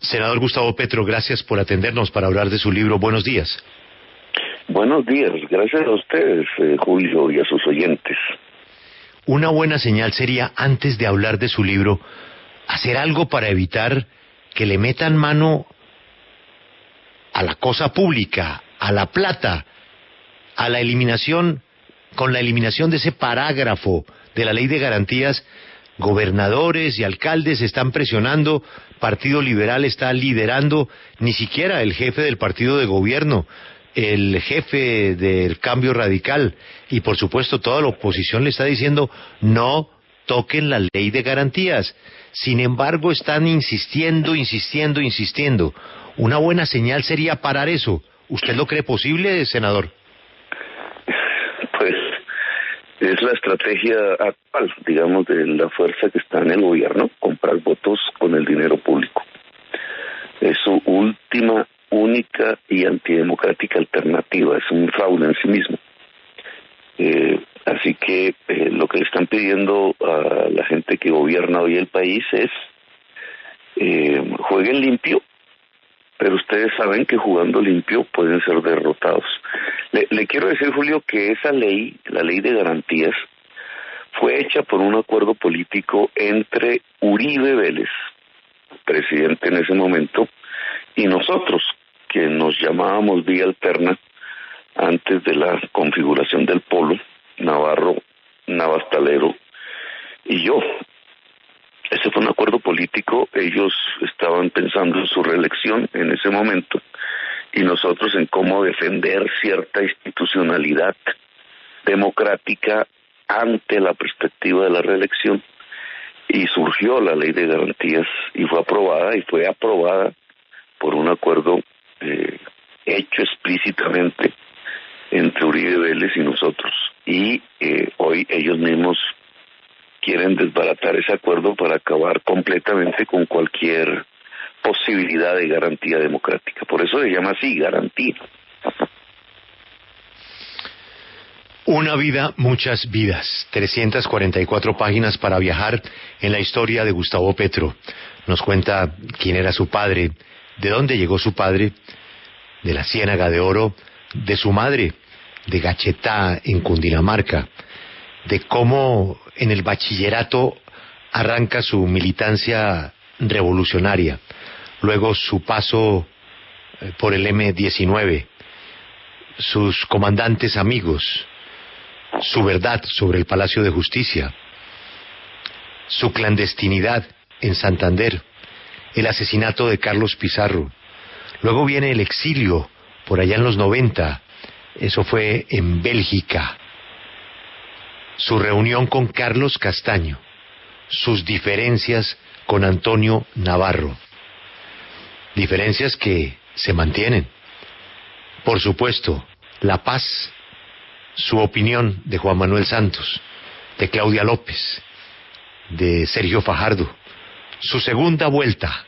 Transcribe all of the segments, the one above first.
Senador Gustavo Petro, gracias por atendernos para hablar de su libro. Buenos días. Buenos días, gracias a ustedes, Julio, y a sus oyentes. Una buena señal sería, antes de hablar de su libro, hacer algo para evitar que le metan mano a la cosa pública, a la plata, a la eliminación, con la eliminación de ese parágrafo de la Ley de Garantías. Gobernadores y alcaldes están presionando, Partido Liberal está liderando, ni siquiera el jefe del partido de gobierno, el jefe del Cambio Radical, y por supuesto toda la oposición le está diciendo no toquen la Ley de Garantías. Sin embargo, están insistiendo. Una buena señal sería parar eso. ¿Usted lo cree posible, senador? Pues es la estrategia actual, digamos, de la fuerza que está en el gobierno, comprar votos con el dinero público. Es su última, única y antidemocrática alternativa, es un fraude en sí mismo. Así que lo que le están pidiendo a la gente que gobierna hoy el país es jueguen limpio, pero ustedes saben que jugando limpio pueden ser derrotados. Le quiero decir, Julio, que esa ley, la Ley de Garantías, fue hecha por un acuerdo político entre Uribe Vélez, presidente en ese momento, y nosotros, que nos llamábamos Vía Alterna antes de la configuración del Polo, Navarro, Navastalero y yo. Ese fue un acuerdo político, ellos estaban pensando en su reelección en ese momento y nosotros en cómo defender cierta institucionalidad democrática ante la perspectiva de la reelección, y surgió la Ley de Garantías y fue aprobada por un acuerdo hecho explícitamente entre Uribe Vélez y nosotros, y hoy ellos mismos quieren desbaratar ese acuerdo para acabar completamente con cualquier posibilidad de garantía democrática. Por eso se llama así, garantía. Una vida, muchas vidas. 344 páginas para viajar en la historia de Gustavo Petro. Nos cuenta quién era su padre, de dónde llegó su padre, de la Ciénaga de Oro, de su madre, de Gachetá, en Cundinamarca, de cómo en el bachillerato arranca su militancia revolucionaria, luego su paso por el M-19, sus comandantes amigos, su verdad sobre el Palacio de Justicia, su clandestinidad en Santander, el asesinato de Carlos Pizarro, luego viene el exilio por allá en los 90, eso fue en Bélgica, su reunión con Carlos Castaño, sus diferencias con Antonio Navarro, diferencias que se mantienen. Por supuesto, la paz, su opinión de Juan Manuel Santos, de Claudia López, de Sergio Fajardo, su segunda vuelta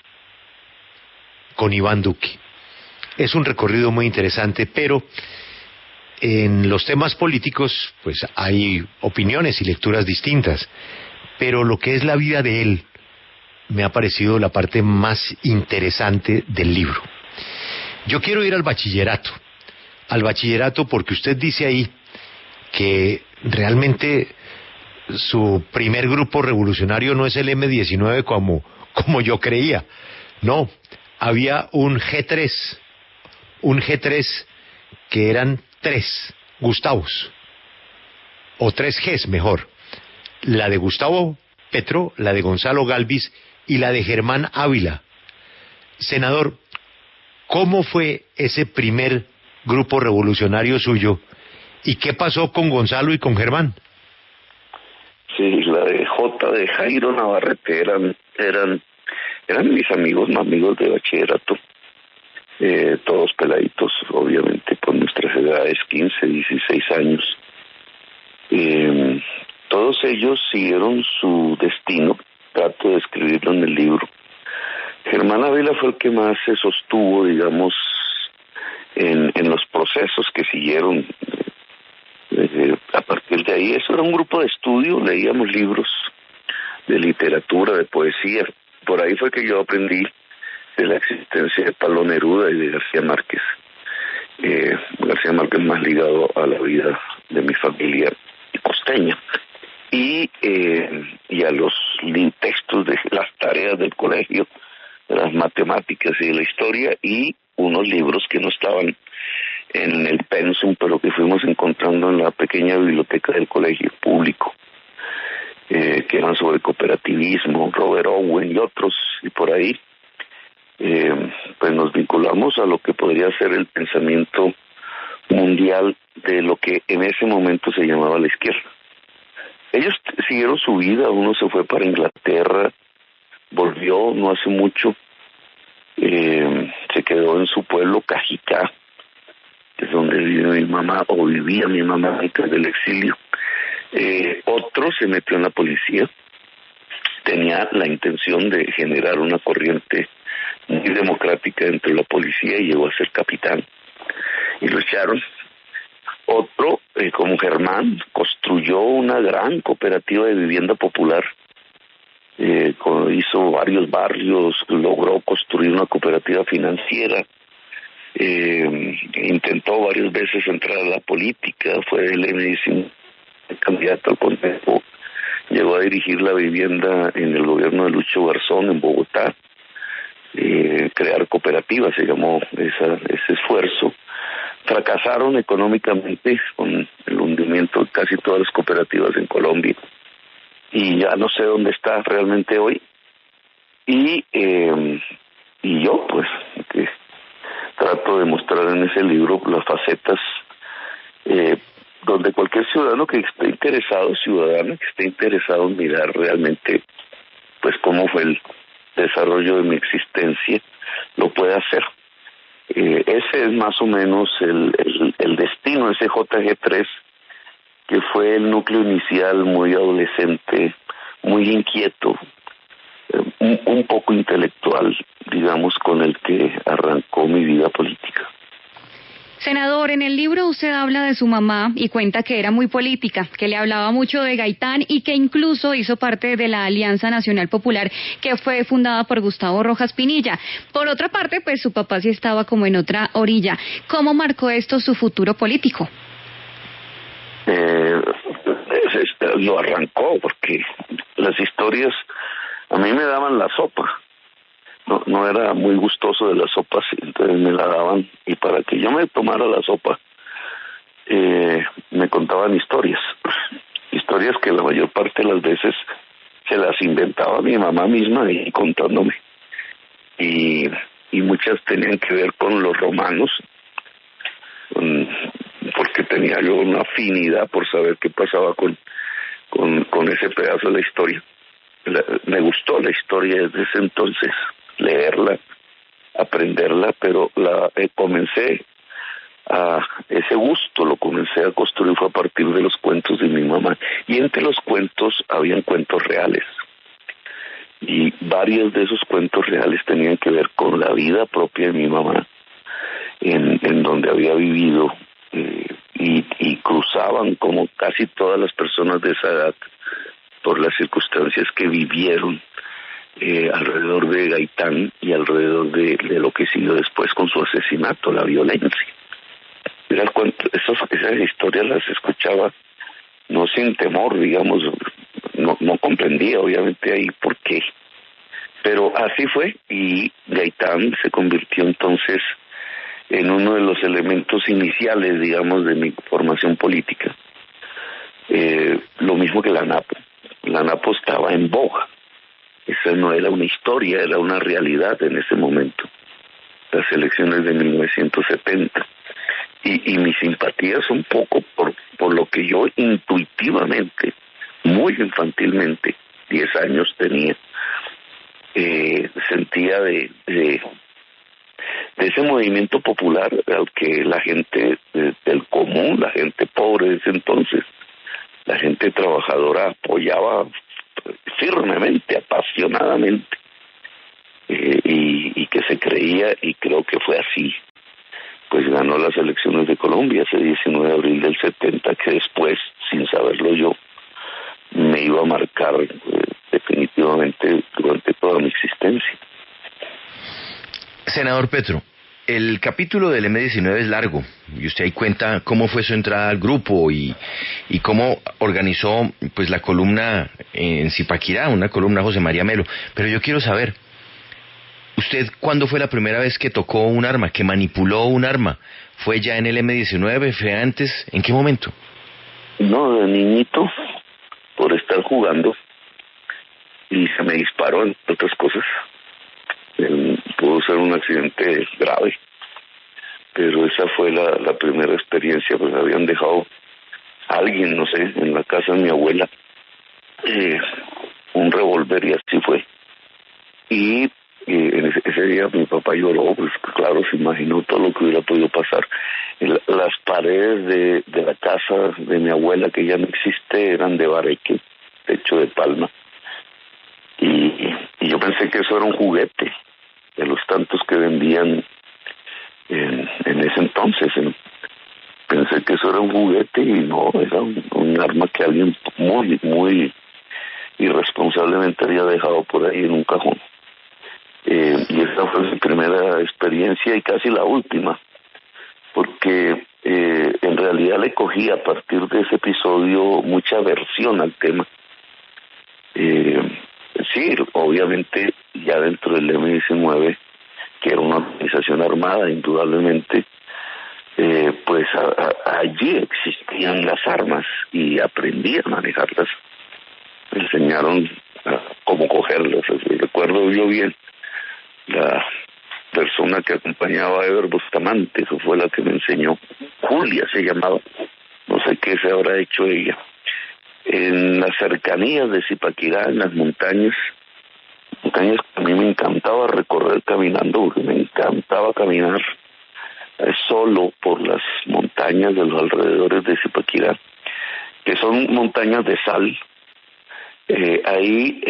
con Iván Duque. Es un recorrido muy interesante, pero en los temas políticos pues hay opiniones y lecturas distintas, pero lo que es la vida de él me ha parecido la parte más interesante del libro. Yo quiero ir al bachillerato porque usted dice ahí que realmente su primer grupo revolucionario no es el M-19 como yo creía. No, había un G3 que eran 3 Gustavos, o 3 Gs mejor, la de Gustavo Petro, la de Gonzalo Galvis y la de Germán Ávila. Senador, ¿cómo fue ese primer grupo revolucionario suyo y qué pasó con Gonzalo y con Germán? Sí, la de J de Jairo Navarrete eran mis amigos de bachillerato. Todos peladitos, obviamente, con nuestras edades, 15, 16 años. Todos ellos siguieron su destino, trato de escribirlo en el libro. Germán Ávila fue el que más se sostuvo, digamos, en los procesos que siguieron. A partir de ahí, eso era un grupo de estudio, leíamos libros de literatura, de poesía. Por ahí fue que yo aprendí de la existencia de Pablo Neruda y de García Márquez. García Márquez más ligado a la vida de mi familia costeña. Y a los textos de las tareas del colegio, de las matemáticas y de la historia, y unos libros que no estaban en el pensum, pero que fuimos encontrando en la pequeña biblioteca del colegio público, que eran sobre cooperativismo, Robert Owen y otros, y por ahí pues nos vinculamos a lo que podría ser el pensamiento mundial de lo que en ese momento se llamaba la izquierda. Ellos siguieron su vida, uno se fue para Inglaterra, volvió no hace mucho, se quedó en su pueblo Cajicá, que es donde vive mi mamá, o vivía mi mamá antes del exilio. Otro se metió en la policía, tenía la intención de generar una corriente muy democrática dentro de la policía y llegó a ser capitán, y lo echaron. Otro, como Germán, construyó una gran cooperativa de vivienda popular, hizo varios barrios, logró construir una cooperativa financiera, intentó varias veces entrar a la política, fue el candidato al Consejo, llegó a dirigir la vivienda en el gobierno de Lucho Garzón en Bogotá, crear cooperativas, se llamó ese esfuerzo. Fracasaron económicamente con el hundimiento de casi todas las cooperativas en Colombia, y ya no sé dónde está realmente hoy. Y yo, pues, que trato de mostrar en ese libro las facetas donde cualquier ciudadano que esté interesado, ciudadana que esté interesado en mirar realmente, pues, cómo fue el desarrollo de mi existencia, lo puede hacer. Ese es más o menos el destino, ese JG3, que fue el núcleo inicial, muy adolescente, muy inquieto, un poco intelectual, digamos, con el que arrancó mi vida política. Senador, en el libro usted habla de su mamá y cuenta que era muy política, que le hablaba mucho de Gaitán y que incluso hizo parte de la Alianza Nacional Popular, que fue fundada por Gustavo Rojas Pinilla. Por otra parte, pues su papá sí estaba como en otra orilla. ¿Cómo marcó esto su futuro político? Lo arrancó porque las historias a mí me daban la sopa. No era muy gustoso de las sopas, entonces me la daban, y para que yo me tomara la sopa me contaban historias que la mayor parte de las veces se las inventaba mi mamá misma y contándome, y muchas tenían que ver con los romanos, porque tenía yo una afinidad por saber qué pasaba con ese pedazo de la historia. Me gustó la historia desde ese entonces, leerla, aprenderla, pero ese gusto lo comencé a construir fue a partir de los cuentos de mi mamá, y entre los cuentos habían cuentos reales, y varios de esos cuentos reales tenían que ver con la vida propia de mi mamá, en donde había vivido, y cruzaban, como casi todas las personas de esa edad, por las circunstancias que vivieron alrededor de Gaitán y alrededor de lo que siguió después con su asesinato, la violencia. Esas historias las escuchaba no sin temor, digamos, no comprendía obviamente ahí por qué, pero así fue, y Gaitán se convirtió entonces en uno de los elementos iniciales, digamos, de mi formación política. Lo mismo que la NAPO. La NAPO estaba en boga. Esa no era una historia, era una realidad en ese momento. Las elecciones de 1970. Y mis simpatías un poco por lo que yo intuitivamente, muy infantilmente, 10 años tenía, sentía de ese movimiento popular al que la gente del común, la gente pobre de ese entonces, la gente trabajadora apoyaba firmemente, apasionadamente, y que se creía, y creo que fue así, pues ganó las elecciones de Colombia ese 19 de abril del 70, que después, sin saberlo yo, me iba a marcar definitivamente durante toda mi existencia. Senador Petro, el capítulo del M-19 es largo y usted ahí cuenta cómo fue su entrada al grupo y cómo organizó pues la columna en Zipaquirá, una columna José María Melo. Pero yo quiero saber, ¿usted cuándo fue la primera vez que tocó un arma, que manipuló un arma? ¿Fue ya en el M-19? ¿Fue antes? ¿En qué momento? No, de niñito, por estar jugando, y se me disparó, entre otras cosas. Pudo ser un accidente grave, pero esa fue la primera experiencia. Pues habían dejado a alguien, no sé, en la casa de mi abuela, un revólver, y así fue. Y en ese día mi papá lloró, pues claro, se imaginó todo lo que hubiera podido pasar. Las paredes de la casa de mi abuela, que ya no existe, eran de bareque, techo de palma, y yo pensé que eso era un juguete de los tantos que vendían en ese entonces. Pensé que eso era un juguete, y no, era un arma que alguien muy irresponsablemente había dejado por ahí en un cajón. Y esa fue mi primera experiencia y casi la última, porque en realidad le cogí a partir de ese episodio mucha aversión al tema. Sí, obviamente ya dentro del M-19, que era una organización armada, indudablemente, pues allí existían las armas y aprendí a manejarlas. Me enseñaron cómo cogerlas. Recuerdo yo bien la persona que acompañaba a Eber Bustamante, que fue la que me enseñó. Julia se llamaba, no sé qué se habrá hecho ella. En las cercanías de Zipaquirá, en las montañas que a mí me encantaba recorrer caminando, porque me encantaba caminar solo por las montañas de los alrededores de Zipaquirá, que son montañas de sal. Ahí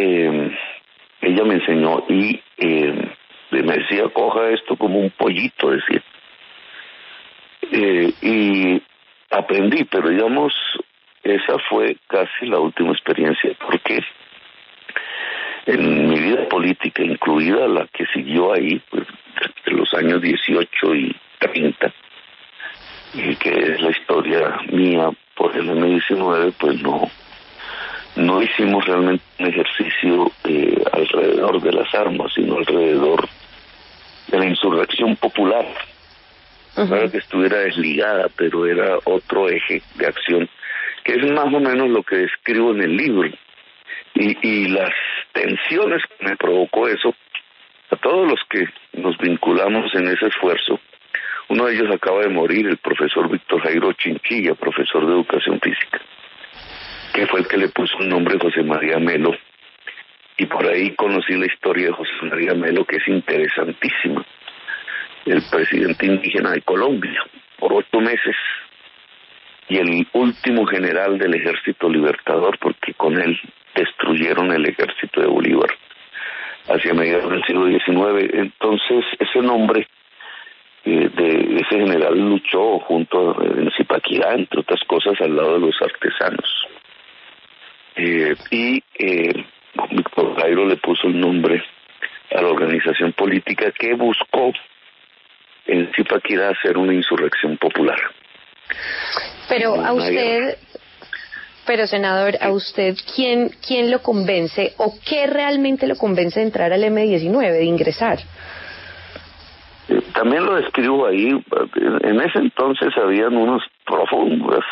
ella me enseñó y me decía, coja esto como un pollito, decía. Y aprendí, pero digamos, esa fue casi la última experiencia, porque en mi vida política, incluida la que siguió ahí, pues, de los años 18 y 30, y que es la historia mía por el M-19, pues no hicimos realmente un ejercicio alrededor de las armas, sino alrededor de la insurrección popular. Claro que estuviera desligada, pero era otro eje de acción, que es más o menos lo que describo en el libro. Y las tensiones que me provocó eso, a todos los que nos vinculamos en ese esfuerzo, uno de ellos acaba de morir, el profesor Víctor Jairo Chinchilla, profesor de educación física, que fue el que le puso el nombre José María Melo, y por ahí conocí la historia de José María Melo, que es interesantísima. El presidente indígena de Colombia, por 8 meses, y el último general del Ejército Libertador, porque con él destruyeron el ejército de Bolívar hacia mediados del siglo XIX. Entonces, ese nombre de ese general luchó junto en Zipaquirá, entre otras cosas, al lado de los artesanos. Víctor Jairo le puso el nombre a la organización política que buscó en Zipaquirá hacer una insurrección popular. Pero senador, a usted, ¿quién lo convence o qué realmente lo convence de entrar al M-19, de ingresar? También lo describo ahí. En ese entonces habían unas profundas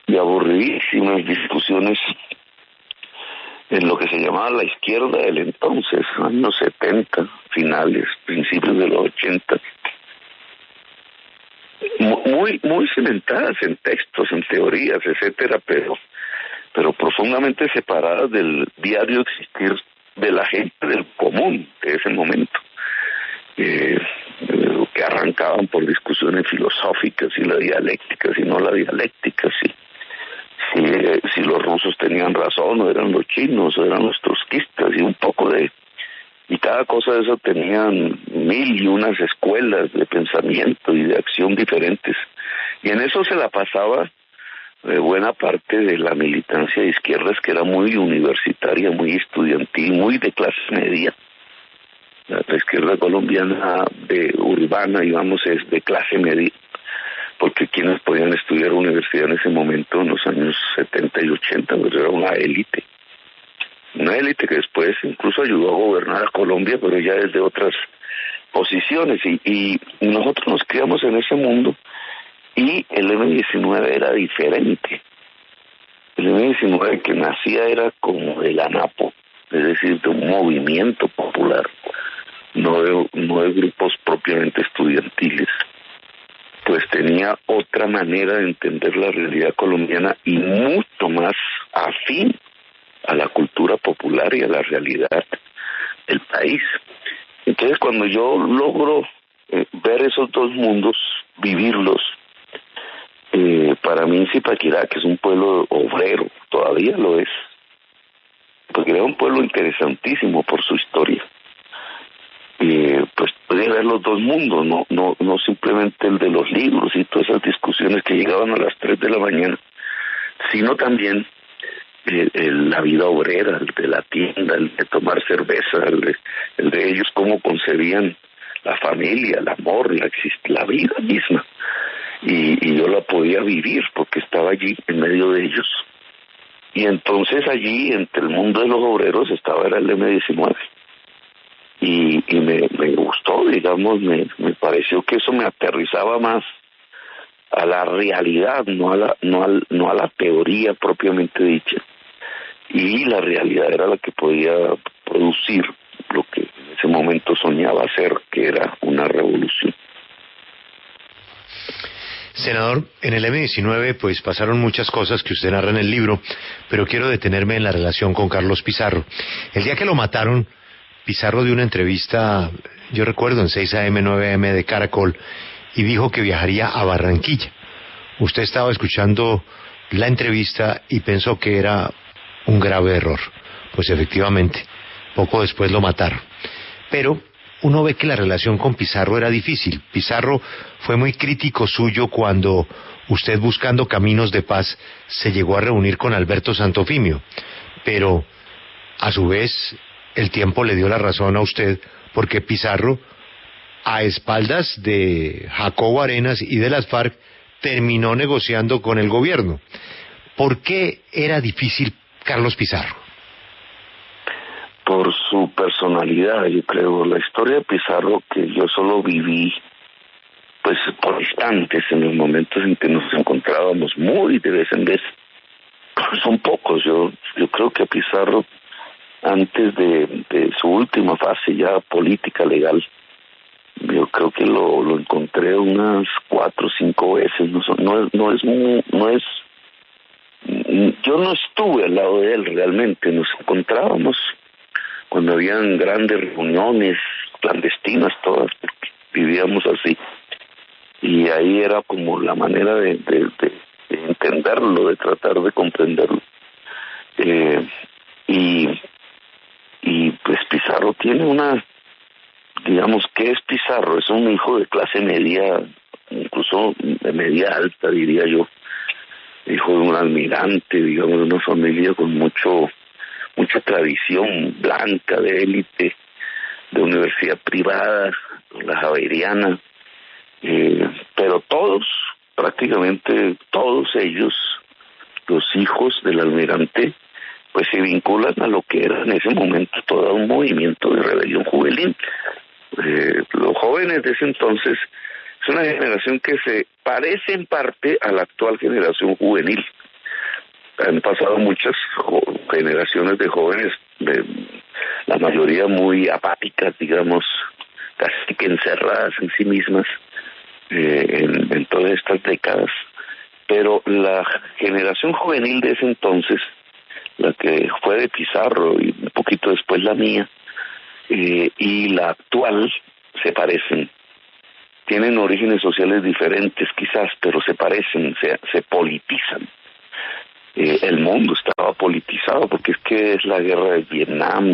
y aburridísimas discusiones en lo que se llamaba la izquierda del entonces, años 70, finales, principios de los 80. Muy cimentadas en textos, en teorías, etcétera, pero profundamente separadas del diario existir de la gente del común de ese momento, que arrancaban por discusiones filosóficas y la dialéctica, si no la dialéctica, si los rusos tenían razón o eran los chinos o eran los trotskistas, y un poco de... Y cada cosa de eso tenían 1001 escuelas de pensamiento y de acción diferentes. Y en eso se la pasaba buena parte de la militancia de izquierdas, que era muy universitaria, muy estudiantil, muy de clase media. La izquierda colombiana urbana, digamos, es de clase media, porque quienes podían estudiar universidad en ese momento, en los años 70 y 80, pues era una élite que después incluso ayudó a gobernar a Colombia, pero ya desde otras posiciones, y nosotros nos criamos en ese mundo, y el M-19 era diferente. El M-19 que nacía era como del ANAPO, es decir, de un movimiento popular, no de grupos propiamente estudiantiles. Pues tenía otra manera de entender la realidad colombiana y mucho más afín a la cultura popular y a la realidad del país. Entonces, cuando yo logro ver esos dos mundos, vivirlos, para mí Zipaquirá, que es un pueblo obrero, todavía lo es, porque era un pueblo interesantísimo por su historia. Pues puede ver los dos mundos, no simplemente el de los libros y todas esas discusiones que llegaban a las 3 de la mañana, sino también la vida obrera, el de la tienda, el de tomar cerveza, el de ellos cómo concebían la familia, el amor, la vida misma. Y yo la podía vivir porque estaba allí en medio de ellos. Y entonces allí, entre el mundo de los obreros, era el M-19. Y me gustó, digamos, me pareció que eso me aterrizaba más a la realidad, no a la teoría propiamente dicha. Y la realidad era la que podía producir lo que en ese momento soñaba hacer, que era una revolución. Senador, en el M-19 pues pasaron muchas cosas que usted narra en el libro, pero quiero detenerme en la relación con Carlos Pizarro. El día que lo mataron, Pizarro dio una entrevista, yo recuerdo, en 6 AM, 9 AM de Caracol, y dijo que viajaría a Barranquilla. Usted estaba escuchando la entrevista y pensó que era un grave error. Pues efectivamente, poco después lo mataron. Pero uno ve que la relación con Pizarro era difícil. Pizarro fue muy crítico suyo cuando usted, buscando caminos de paz, se llegó a reunir con Alberto Santofimio. Pero, a su vez, el tiempo le dio la razón a usted, porque Pizarro, a espaldas de Jacobo Arenas y de las FARC, terminó negociando con el gobierno. ¿Por qué era difícil Carlos Pizarro? Por su personalidad, yo creo. La historia de Pizarro, que yo solo viví pues por instantes, en los momentos en que nos encontrábamos muy de vez en vez, son pocos. Yo creo que Pizarro, antes de su última fase ya política legal, yo creo que lo encontré unas 4 o 5 veces. Yo no estuve al lado de él realmente. Nos encontrábamos cuando habían grandes reuniones clandestinas, todas, porque vivíamos así, y ahí era como la manera de entenderlo, de tratar de comprenderlo. Y pues Pizarro tiene digamos, ¿qué es Pizarro? Es un hijo de clase media, incluso de media alta, diría yo, hijo de un almirante, digamos, de una familia con mucha tradición blanca, de élite, de universidad privada, la Javeriana, pero prácticamente todos ellos, los hijos del almirante, pues se vinculan a lo que era en ese momento todo un movimiento de rebelión juvenil. Los jóvenes de ese entonces es una generación que se parece en parte a la actual generación juvenil. Han pasado muchas generaciones de jóvenes, la mayoría muy apáticas, digamos, casi que encerradas en sí mismas en todas estas décadas. Pero la generación juvenil de ese entonces, la que fue de Pizarro y un poquito después la mía, y la actual, se parecen. Tienen orígenes sociales diferentes quizás, pero se parecen, se politizan. El mundo estaba politizado porque es que es la guerra de Vietnam,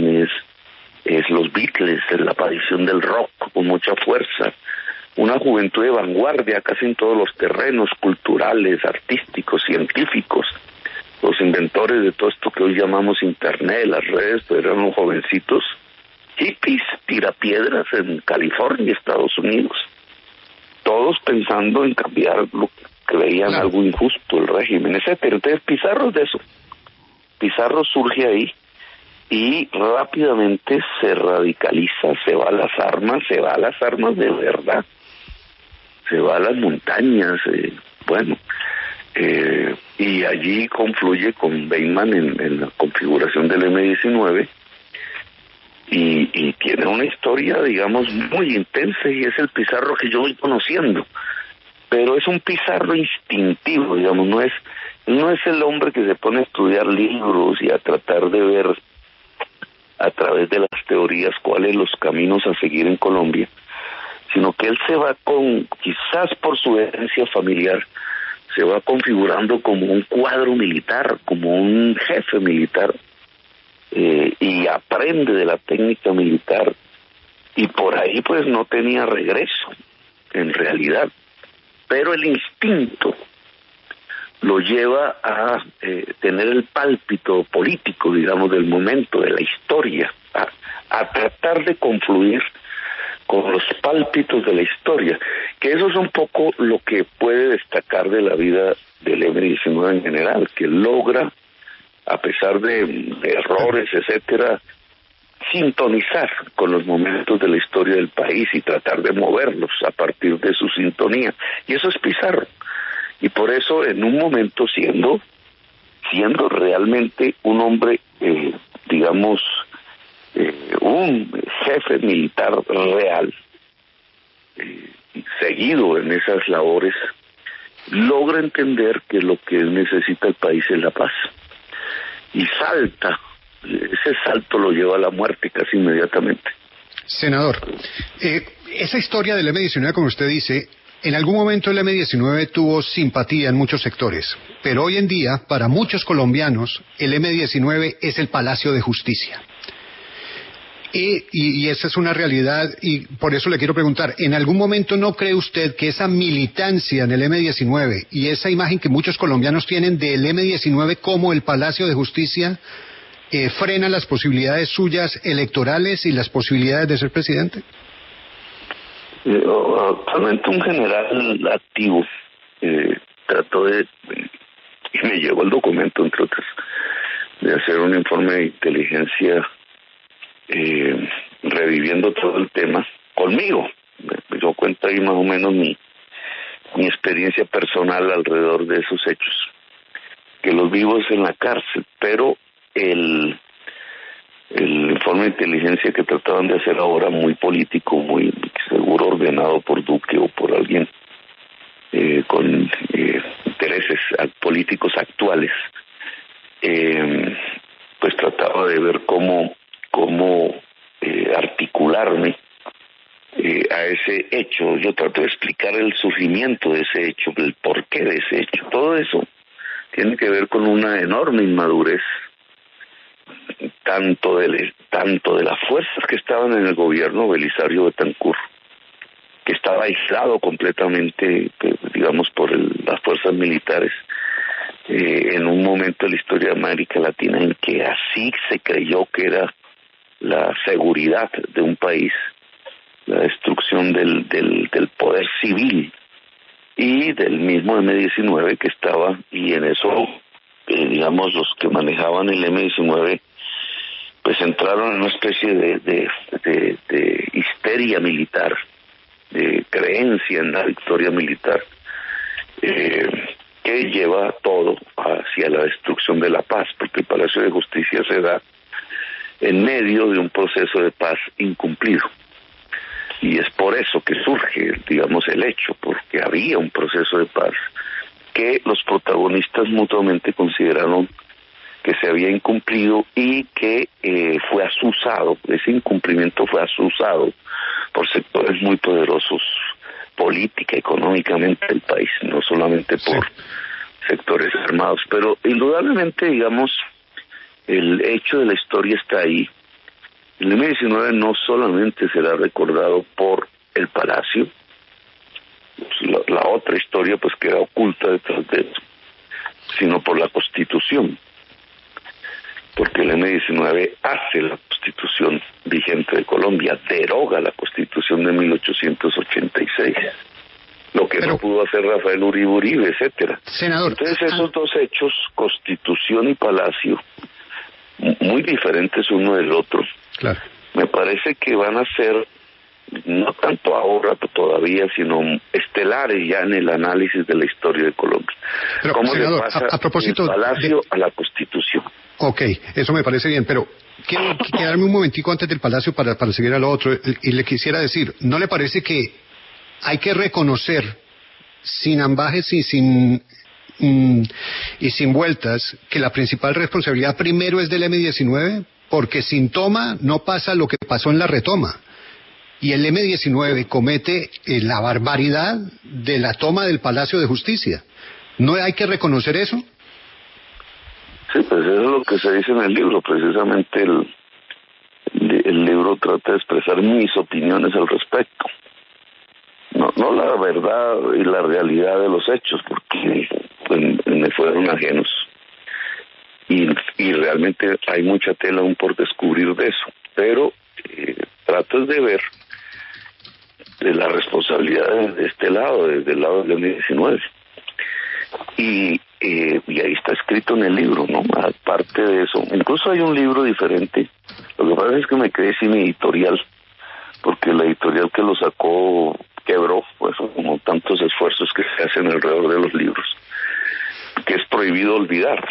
es los Beatles, es la aparición del rock con mucha fuerza, una juventud de vanguardia casi en todos los terrenos culturales, artísticos, científicos. Los inventores de todo esto que hoy llamamos internet, las redes, pues eran los jovencitos hippies, tirapiedras en California, Estados Unidos, todos pensando en cambiar lo que veían algo injusto, el régimen, etcétera. Entonces Pizarro es de eso. Pizarro surge ahí y rápidamente se radicaliza, se va a las armas de verdad, se va a las montañas, y allí confluye con Feynman en la configuración del M-19 y tiene una historia, digamos, muy intensa, y es el Pizarro que yo voy conociendo, pero es un Pizarro instintivo, digamos, no es el hombre que se pone a estudiar libros y a tratar de ver a través de las teorías cuáles los caminos a seguir en Colombia, sino que él se va quizás por su herencia familiar, se va configurando como un cuadro militar, como un jefe militar, y aprende de la técnica militar, y por ahí pues no tenía regreso, en realidad, pero el instinto lo lleva a tener el pálpito político, digamos, del momento, de la historia, a tratar de confluir con los pálpitos de la historia, que eso es un poco lo que puede destacar de la vida del M-19 en general, que logra, a pesar de errores, etcétera, sintonizar con los momentos de la historia del país y tratar de moverlos a partir de su sintonía, y eso es Pizarro. Y por eso, en un momento, siendo realmente un hombre, digamos, un jefe militar real, seguido en esas labores, logra entender que lo que necesita el país es la paz. Y salta, ese salto lo lleva a la muerte casi inmediatamente. Senador, esa historia del M-19, como usted dice, en algún momento el M-19 tuvo simpatía en muchos sectores, pero hoy en día, para muchos colombianos, el M-19 es el Palacio de Justicia. Y esa es una realidad, y por eso le quiero preguntar, ¿en algún momento no cree usted que esa militancia en el M-19 y esa imagen que muchos colombianos tienen del M-19 como el Palacio de Justicia frena las posibilidades suyas electorales y las posibilidades de ser presidente? Actualmente un general activo trató y me llegó el documento, entre otras, de hacer un informe de inteligencia reviviendo todo el tema conmigo. Yo cuento ahí más o menos mi experiencia personal alrededor de esos hechos, que los vivo es en la cárcel, pero el informe de inteligencia que trataban de hacer ahora, muy político, muy seguro ordenado por Duque o por alguien con intereses políticos actuales, pues trataba de ver cómo articularme a ese hecho. Yo trato de explicar el surgimiento de ese hecho, el porqué de ese hecho. Todo eso tiene que ver con una enorme inmadurez, tanto de las fuerzas que estaban en el gobierno, Belisario Betancur, que estaba aislado completamente, digamos, por las fuerzas militares, en un momento de la historia de América Latina en que así se creyó que era la seguridad de un país, la destrucción del poder civil y del mismo M-19 que estaba, y en eso, digamos, los que manejaban el M-19 pues entraron en una especie de histeria militar, de creencia en la victoria militar, que lleva todo hacia la destrucción de la paz, porque el Palacio de Justicia se da en medio de un proceso de paz incumplido. Y es por eso que surge, digamos, el hecho, porque había un proceso de paz que los protagonistas mutuamente consideraron que se había incumplido y que fue asusado, ese incumplimiento fue asusado por sectores muy poderosos política, económicamente del país, no solamente por sectores armados, pero indudablemente, digamos, el hecho de la historia está ahí. El M-19 no solamente será recordado por el Palacio, la otra historia pues queda oculta detrás de eso, sino por la Constitución, porque el M-19 hace la Constitución. Constitución vigente de Colombia, deroga la Constitución de 1886, lo que no pudo hacer Rafael Uribe Uribe, etcétera. Senador. Entonces esos dos hechos, Constitución y Palacio, muy diferentes uno del otro, claro, me parece que van a ser no tanto ahora todavía, sino estelares ya en el análisis de la historia de Colombia. Pero, ¿Cómo senador, le pasa a propósito del Palacio a la Constitución? Ok, eso me parece bien, pero quiero quedarme un momentico antes del Palacio para seguir a lo otro, y le quisiera decir, ¿no le parece que hay que reconocer, sin ambajes y sin vueltas, que la principal responsabilidad primero es del M-19? Porque sin toma no pasa lo que pasó en la retoma. Y el M-19 comete la barbaridad de la toma del Palacio de Justicia. ¿No hay que reconocer eso? Sí, pues eso es lo que se dice en el libro. Precisamente el libro trata de expresar mis opiniones al respecto. No la verdad y la realidad de los hechos, porque me fueron ajenos. Y realmente hay mucha tela aún por descubrir de eso. Pero trato de ver de la responsabilidad de este lado, desde el lado del M-19. Y ahí está escrito en el libro, ¿no? Aparte de eso, incluso hay un libro diferente. Lo que pasa es que me quedé sin editorial, porque la editorial que lo sacó quebró, pues como tantos esfuerzos que se hacen alrededor de los libros, que es Prohibido Olvidar,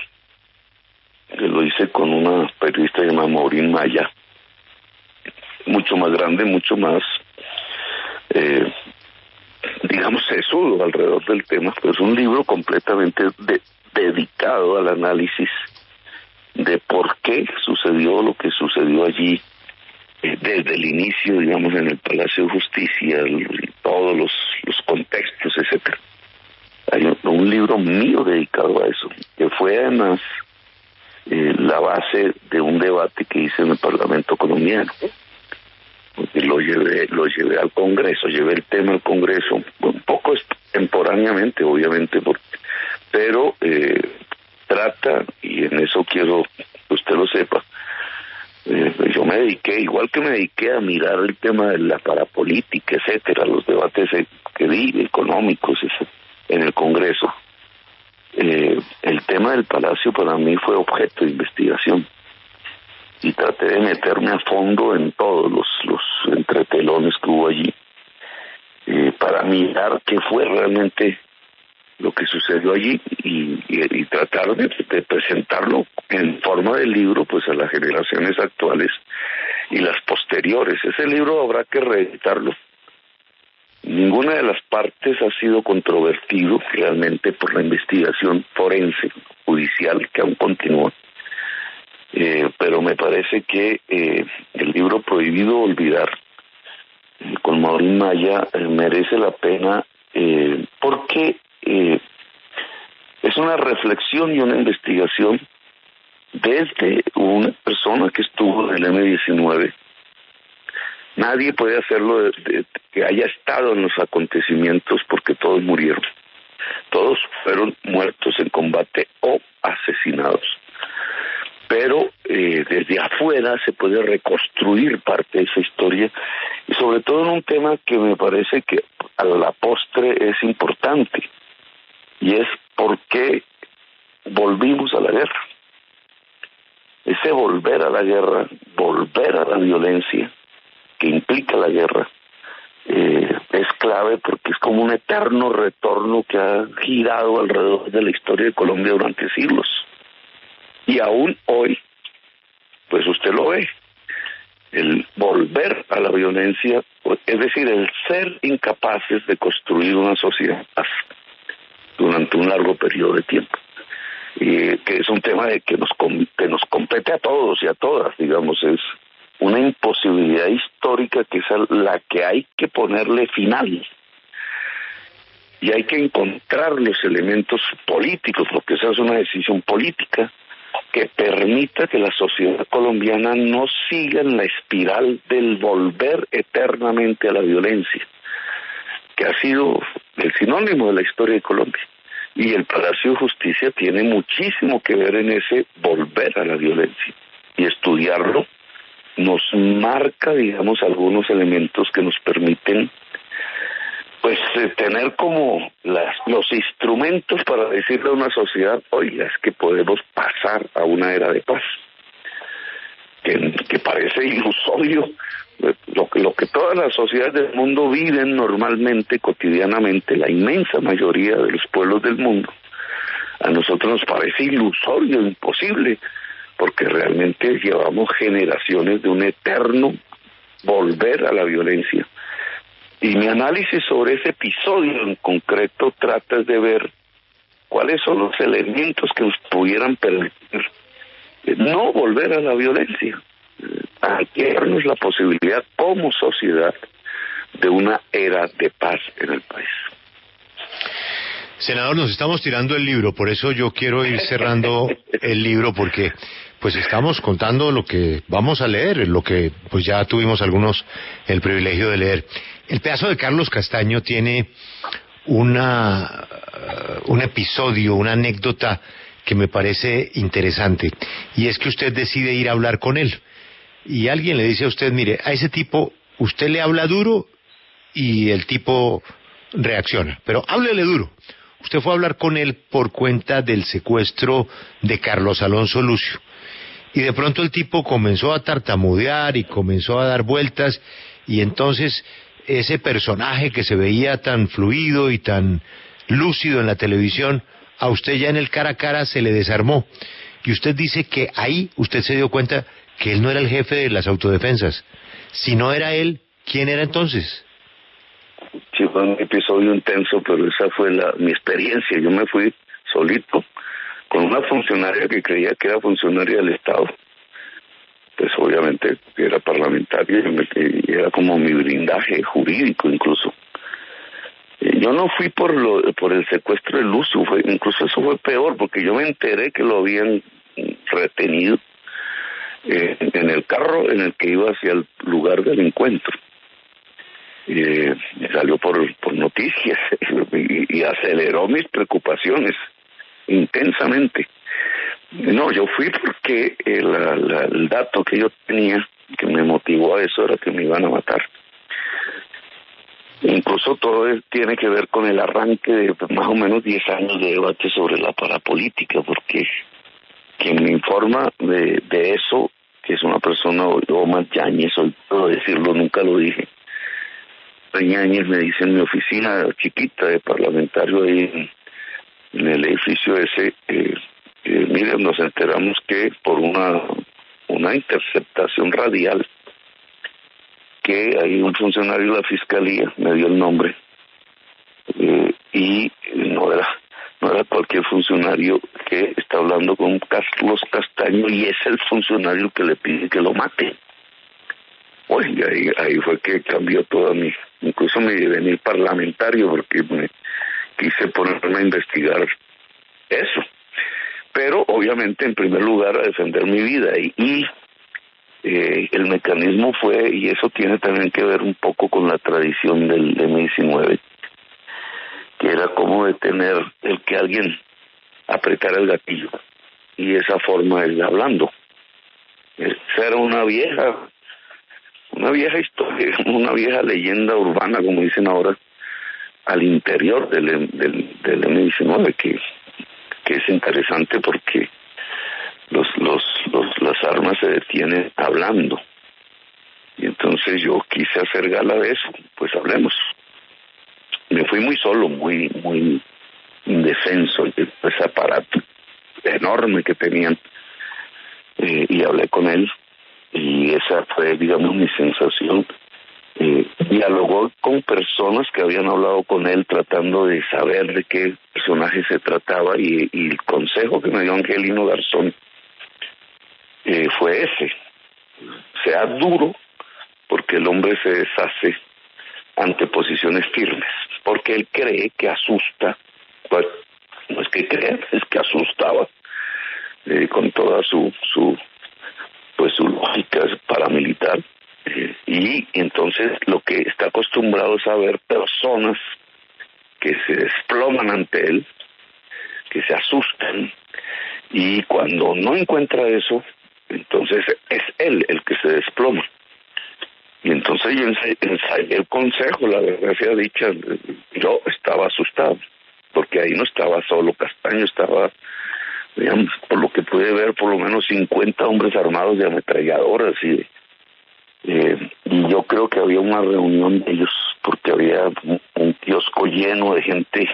que lo hice con una periodista llamada Maureen Maya, mucho más grande, mucho más digamos sesudo alrededor del tema. Pero es un libro completamente dedicado al análisis de por qué sucedió lo que sucedió allí, desde el inicio, digamos, en el Palacio de Justicia, todos los contextos, etcétera. Hay un libro mío dedicado a eso, que fue además la base de un debate que hice en el Parlamento colombiano. Porque lo llevé al Congreso, llevé el tema al Congreso, un poco extemporáneamente, obviamente, pero trata, y en eso quiero que usted lo sepa, yo me dediqué, igual que me dediqué a mirar el tema de la parapolítica, etcétera, los debates que di, económicos, en el Congreso, el tema del Palacio para mí fue objeto de investigación. Y traté de meterme a fondo en todos los entretelones que hubo allí, para mirar qué fue realmente lo que sucedió allí y tratar de presentarlo en forma de libro, pues, a las generaciones actuales y las posteriores. Ese libro habrá que reeditarlo. Ninguna de las partes ha sido controvertido realmente por la investigación forense, judicial, que aún continúa. Pero me parece que el libro Prohibido Olvidar, con Maureen Maya, merece la pena, porque es una reflexión y una investigación desde una persona que estuvo en el M-19. Nadie puede hacerlo que haya estado en los acontecimientos, porque todos murieron. Todos fueron muertos en combate o asesinados. Pero desde afuera se puede reconstruir parte de esa historia, y sobre todo en un tema que me parece que a la postre es importante, y es por qué volvimos a la guerra. Ese volver a la guerra, volver a la violencia que implica la guerra, es clave, porque es como un eterno retorno que ha girado alrededor de la historia de Colombia durante siglos. Y aún hoy, pues usted lo ve, el volver a la violencia, es decir, el ser incapaces de construir una sociedad durante un largo periodo de tiempo, que es un tema que nos compete a todos y a todas, digamos, es una imposibilidad histórica que es la que hay que ponerle final. Y hay que encontrar los elementos políticos, porque esa es una decisión política, que permita que la sociedad colombiana no siga en la espiral del volver eternamente a la violencia, que ha sido el sinónimo de la historia de Colombia. Y el Palacio de Justicia tiene muchísimo que ver en ese volver a la violencia, y estudiarlo nos marca, digamos, algunos elementos que nos permiten pues tener como los instrumentos para decirle a una sociedad, oiga, es que podemos pasar a una era de paz, que parece ilusorio, lo que todas las sociedades del mundo viven normalmente, cotidianamente, la inmensa mayoría de los pueblos del mundo, a nosotros nos parece ilusorio, imposible, porque realmente llevamos generaciones de un eterno volver a la violencia. Y mi análisis sobre ese episodio en concreto trata de ver cuáles son los elementos que nos pudieran permitir no volver a la violencia, darnos la posibilidad como sociedad de una era de paz en el país. Senador, nos estamos tirando el libro, por eso yo quiero ir cerrando el libro, porque pues estamos contando lo que vamos a leer, lo que pues ya tuvimos algunos el privilegio de leer. El pedazo de Carlos Castaño tiene un episodio, una anécdota que me parece interesante, y es que usted decide ir a hablar con él, y alguien le dice a usted, mire, a ese tipo usted le habla duro y el tipo reacciona, pero háblele duro. Usted fue a hablar con él por cuenta del secuestro de Carlos Alonso Lucio, y de pronto el tipo comenzó a tartamudear y comenzó a dar vueltas, y entonces ese personaje que se veía tan fluido y tan lúcido en la televisión, a usted ya en el cara a cara se le desarmó, y usted dice que ahí usted se dio cuenta que él no era el jefe de las autodefensas. Si no era él, ¿quién era entonces? Sí, fue un episodio intenso, pero esa fue mi experiencia. Yo me fui solito con una funcionaria que creía que era funcionaria del Estado. Pues obviamente era parlamentaria y era como mi blindaje jurídico incluso. Yo no fui por el secuestro de Lucio, incluso eso fue peor, porque yo me enteré que lo habían retenido en el carro en el que iba hacia el lugar del encuentro. Salió por noticias y aceleró mis preocupaciones intensamente. No, yo fui porque el dato que yo tenía que me motivó a eso era que me iban a matar. Incluso todo tiene que ver con el arranque de más o menos 10 años de debate sobre la parapolítica, porque quien me informa de eso, que es una persona, Omar Yáñez, hoy puedo decirlo, nunca lo dije. Yáñez me dice en mi oficina chiquita de parlamentario ahí en el edificio ese, miren, nos enteramos que por una interceptación radial, que hay un funcionario de la fiscalía, me dio el nombre, y no era cualquier funcionario, que está hablando con Carlos Castaño y es el funcionario que le pide que lo mate. Oye, ahí fue que cambió incluso mi devenir parlamentario, porque me quise ponerme a investigar eso. Pero obviamente en primer lugar a defender mi vida y el mecanismo fue, y eso tiene también que ver un poco con la tradición del M-19, que era como detener el que alguien apretara el gatillo, y esa forma es hablando. Esa era una vieja historia, una vieja leyenda urbana, como dicen ahora, al interior del M-19, que es interesante porque las armas se detienen hablando. Y entonces yo quise hacer gala de eso, pues hablemos. Me fui muy solo, muy indefenso, ese aparato enorme que tenían, y hablé con él, y esa fue, digamos, mi sensación. Dialogó con personas que habían hablado con él tratando de saber de qué personaje se trataba, y el consejo que me dio Angelino Garzón fue ese: sea duro, porque el hombre se deshace ante posiciones firmes, porque él cree que asusta. Pues no es que crea, es que asustaba con toda su lógica paramilitar, y entonces lo que está acostumbrado es a ver personas que se desploman ante él, que se asustan, y cuando no encuentra eso, Entonces es él el que se desploma. Y entonces yo ensayé el consejo, la verdad sea dicha, yo estaba asustado, porque ahí no estaba solo Castaño, estaba, digamos, por lo que pude ver, por lo menos 50 hombres armados de ametralladoras, y yo creo que había una reunión de ellos, porque había un kiosco lleno de gente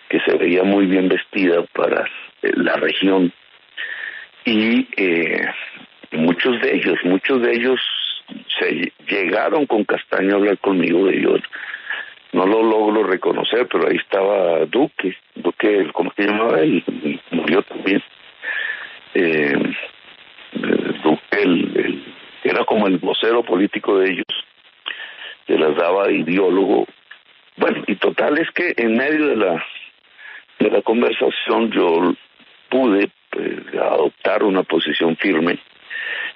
que se veía muy bien vestida para la región, y muchos de ellos se llegaron con Castaño a hablar conmigo. Yo no lo logro reconocer, pero ahí estaba Duque, ¿cómo se llamaba él? Murió también. Duque, era como el vocero político de ellos, se las daba de ideólogo. Bueno, y total es que en medio de la conversación yo pude adoptar una posición firme,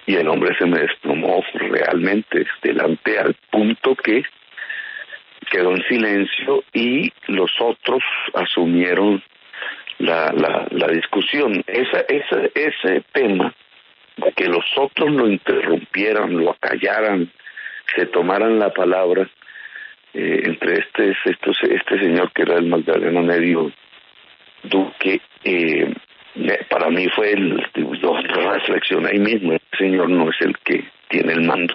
y el hombre se me desplomó realmente delante, al punto que quedó en silencio y los otros asumieron la discusión. Ese tema de que los otros lo interrumpieran, lo acallaran, se tomaran la palabra, entre este señor que era el Magdalena Medio Duque, para mí fue yo reflexioné ahí mismo, el señor no es el que tiene el mando,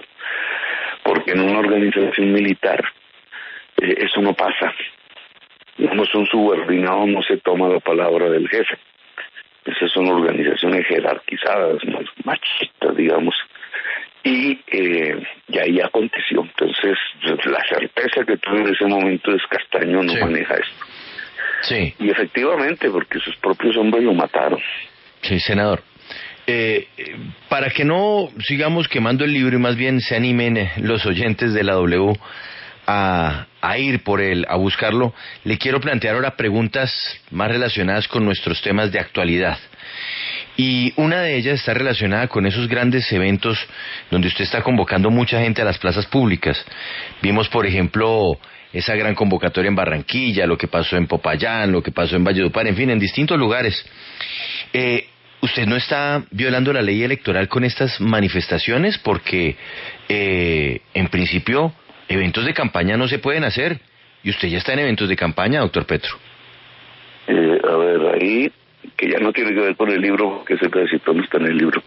porque en una organización militar eso no pasa. Digamos, un subordinado no se toma la palabra del jefe. Esas son organizaciones jerarquizadas, más machistas, digamos, y ahí aconteció. Entonces, la certeza que tuve en ese momento es Castaño no maneja esto. Sí. Y efectivamente, porque sus propios hombres lo mataron. Sí, senador. Para que no sigamos quemando el libro y más bien se animen los oyentes de la W a ir por él, a buscarlo, le quiero plantear ahora preguntas más relacionadas con nuestros temas de actualidad. Y una de ellas está relacionada con esos grandes eventos donde usted está convocando mucha gente a las plazas públicas. Vimos, por ejemplo, esa gran convocatoria en Barranquilla, lo que pasó en Popayán, lo que pasó en Valledupar, en fin, en distintos lugares. ¿Usted no está violando la ley electoral con estas manifestaciones? Porque, en principio, eventos de campaña no se pueden hacer. Y usted ya está en eventos de campaña, doctor Petro. A ver, ahí, que ya no tiene que ver con el libro, porque ese pedacito no está en el libro.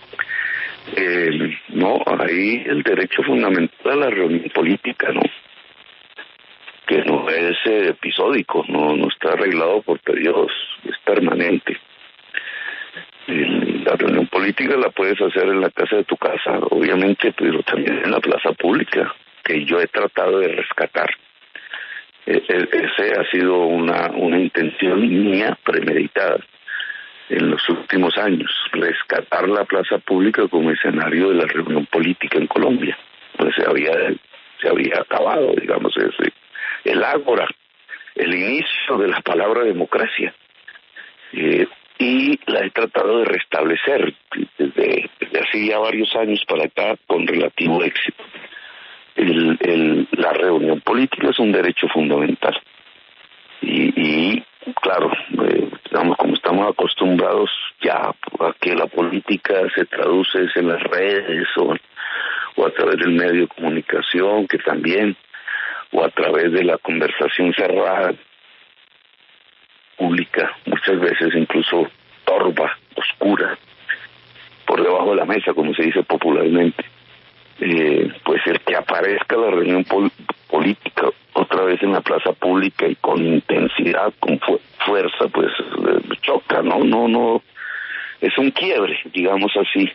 No, ahí el derecho fundamental a la reunión política, ¿no? Que no es episódico, no está arreglado por periodos, es permanente. La reunión política la puedes hacer en la casa de tu casa, obviamente, pero también en la plaza pública, que yo he tratado de rescatar. Ese ha sido una intención mía premeditada en los últimos años, rescatar la plaza pública como escenario de la reunión política en Colombia. Pues se había acabado, digamos, el ágora, el inicio de la palabra democracia. Y la he tratado de restablecer desde hace ya varios años para acá con relativo éxito. La reunión política es un derecho fundamental. Y claro, digamos, como estamos acostumbrados ya a que la política se traduce en las redes o a través del medio de comunicación, que también, o a través de la conversación cerrada, pública, muchas veces incluso torva, oscura, por debajo de la mesa, como se dice popularmente, pues el que aparezca la reunión política otra vez en la plaza pública y con intensidad, con fuerza, pues choca, no, es un quiebre, digamos así,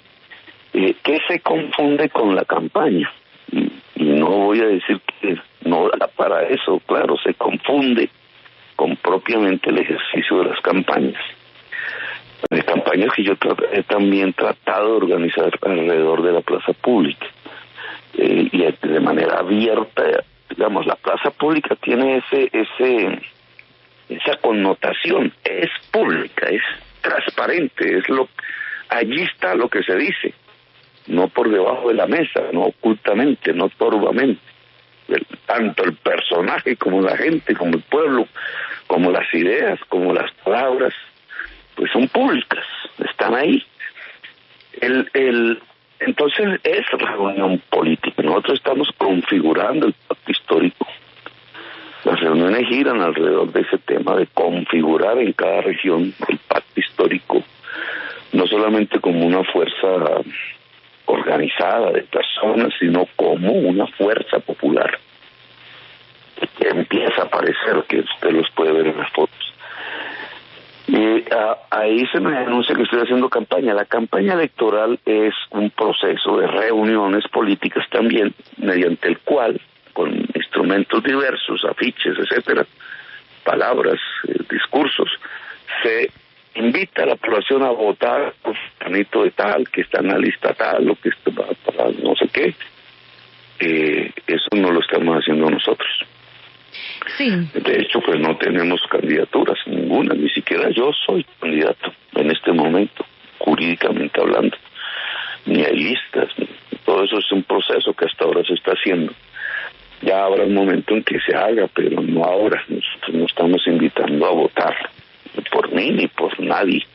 que se confunde con la campaña, y no voy a decir que no da para eso, claro, se confunde con propiamente el ejercicio de las campañas. De campañas que yo he también tratado de organizar alrededor de la plaza pública, y de manera abierta. Digamos, la plaza pública tiene esa connotación, es pública, es transparente, allí está lo que se dice, no por debajo de la mesa, no ocultamente, no torvamente. Tanto el personaje como la gente, como el pueblo, como las ideas, como las palabras, pues son públicas, están ahí. Entonces es la reunión política. Nosotros estamos configurando el pacto histórico. Las reuniones giran alrededor de ese tema de configurar en cada región el pacto histórico, no solamente como una fuerza organizada de personas, sino como una fuerza popular que empieza a aparecer, que usted los puede ver en las fotos. Y ahí se me anuncia que estoy haciendo campaña. La campaña electoral es un proceso de reuniones políticas también, mediante el cual, con instrumentos diversos, afiches, etcétera, palabras, discursos, se invita a la población a votar por fulanito de tal, que está en la lista tal, o que está para no sé qué. Eso no lo estamos haciendo nosotros. Sí. De hecho, pues no tenemos candidaturas, ninguna, ni siquiera yo soy candidato en este momento, jurídicamente hablando. Ni hay listas, todo eso es un proceso que hasta ahora se está haciendo. Ya habrá un momento en que se haga, pero no ahora. Nosotros no estamos invitando a votar, ni por mí ni por nadie.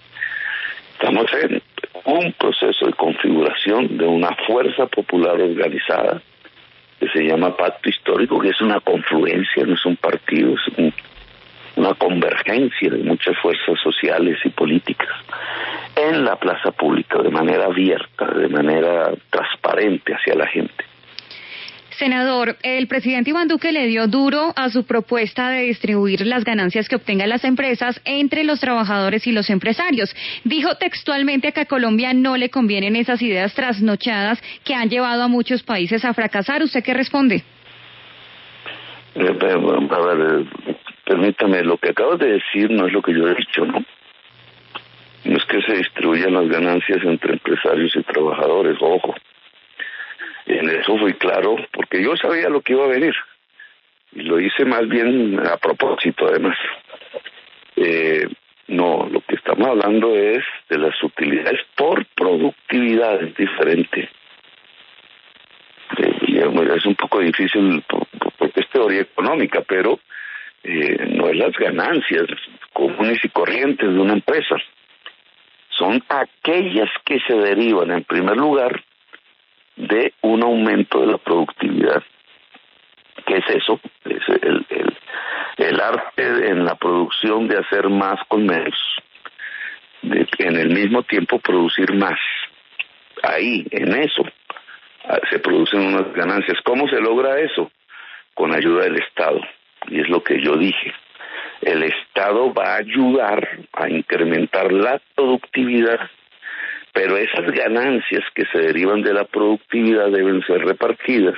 Estamos en un proceso de configuración de una fuerza popular organizada que se llama Pacto Histórico, que es una confluencia, no es un partido, es una convergencia de muchas fuerzas sociales y políticas en la plaza pública, de manera abierta, de manera transparente hacia la gente. Senador, el presidente Iván Duque le dio duro a su propuesta de distribuir las ganancias que obtengan las empresas entre los trabajadores y los empresarios. Dijo textualmente que a Colombia no le convienen esas ideas trasnochadas que han llevado a muchos países a fracasar. ¿Usted qué responde? A ver, permítame, lo que acabas de decir no es lo que yo he dicho, ¿no? No es que se distribuyan las ganancias entre empresarios y trabajadores, ojo. En eso fui claro, porque yo sabía lo que iba a venir, y lo hice más bien a propósito, además. No, lo que estamos hablando es de las utilidades por productividad, es diferente. Es un poco difícil porque es teoría económica, pero no es las ganancias comunes y corrientes de una empresa. Son aquellas que se derivan, en primer lugar, de un aumento de la productividad. ¿Qué es eso? Es el arte en la producción de hacer más con menos, de en el mismo tiempo producir más. Ahí, en eso, se producen unas ganancias. ¿Cómo se logra eso? Con ayuda del Estado. Y es lo que yo dije. El Estado va a ayudar a incrementar la productividad, pero esas ganancias que se derivan de la productividad deben ser repartidas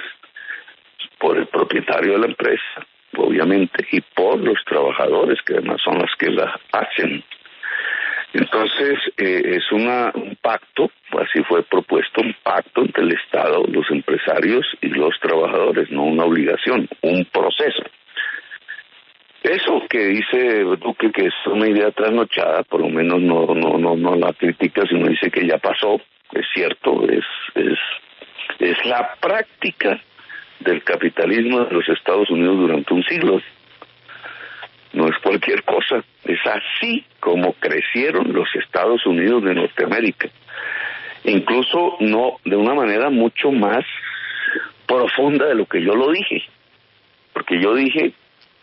por el propietario de la empresa, obviamente, y por los trabajadores, que además son los que la hacen. Entonces, es un pacto, así fue propuesto, un pacto entre el Estado, los empresarios y los trabajadores, no una obligación, un proceso. Eso que dice Duque, que es una idea trasnochada, por lo menos no la critica, sino dice que ya pasó, es cierto, es la práctica del capitalismo de los Estados Unidos durante un siglo. No es cualquier cosa, es así como crecieron los Estados Unidos de Norteamérica. Incluso no de una manera mucho más profunda de lo que yo lo dije, porque yo dije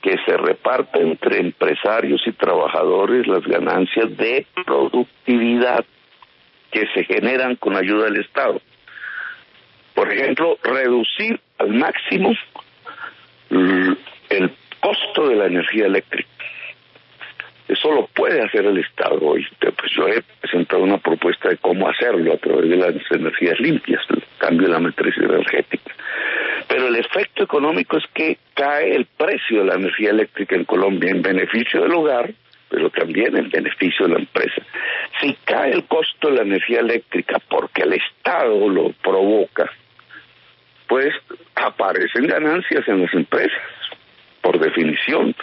que se reparte entre empresarios y trabajadores las ganancias de productividad que se generan con ayuda del Estado. Por ejemplo, reducir al máximo el costo de la energía eléctrica. Eso lo puede hacer el Estado hoy. Pues yo he presentado una propuesta de cómo hacerlo a través de las energías limpias, el cambio de la matriz energética. Pero el efecto económico es que cae el precio de la energía eléctrica en Colombia en beneficio del hogar, pero también en beneficio de la empresa. Si cae el costo de la energía eléctrica porque el Estado lo provoca, pues aparecen ganancias en las empresas, por definición.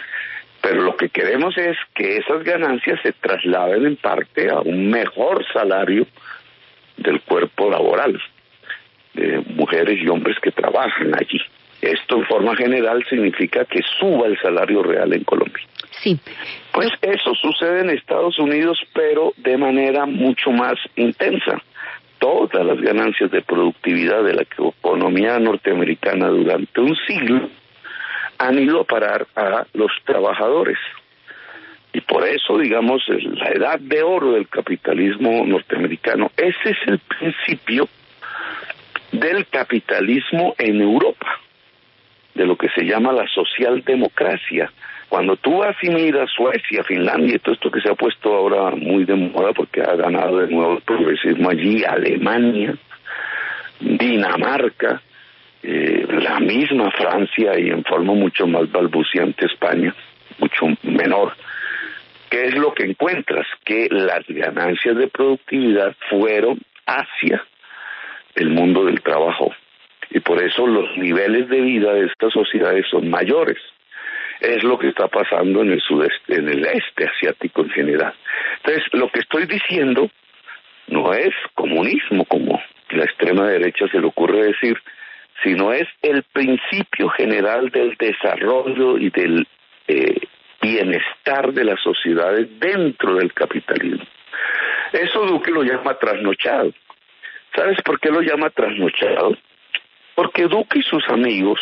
Pero lo que queremos es que esas ganancias se trasladen en parte a un mejor salario del cuerpo laboral, de mujeres y hombres que trabajan allí. Esto en forma general significa que suba el salario real en Colombia. Sí. Pues eso sucede en Estados Unidos, pero de manera mucho más intensa. todas las ganancias de productividad de la economía norteamericana durante un siglo han ido a parar a los trabajadores. Y por eso, digamos, la edad de oro del capitalismo norteamericano, ese es el principio del capitalismo en Europa, de lo que se llama la socialdemocracia. Cuando tú vas y miras Suecia, Finlandia, y todo esto que se ha puesto ahora muy de moda porque ha ganado de nuevo el progresismo allí, Alemania, Dinamarca, la misma Francia y en forma mucho más balbuciente España, mucho menor. ¿Qué es lo que encuentras? Que las ganancias de productividad fueron hacia el mundo del trabajo. Y por eso los niveles de vida de estas sociedades son mayores. Es lo que está pasando en el sudeste, en el este asiático en general. Entonces, lo que estoy diciendo no es comunismo, como la extrema derecha se le ocurre decir, sino es el principio general del desarrollo y del bienestar de las sociedades dentro del capitalismo. Eso Duque lo llama trasnochado. ¿Sabes por qué lo llama trasnochado? Porque Duque y sus amigos,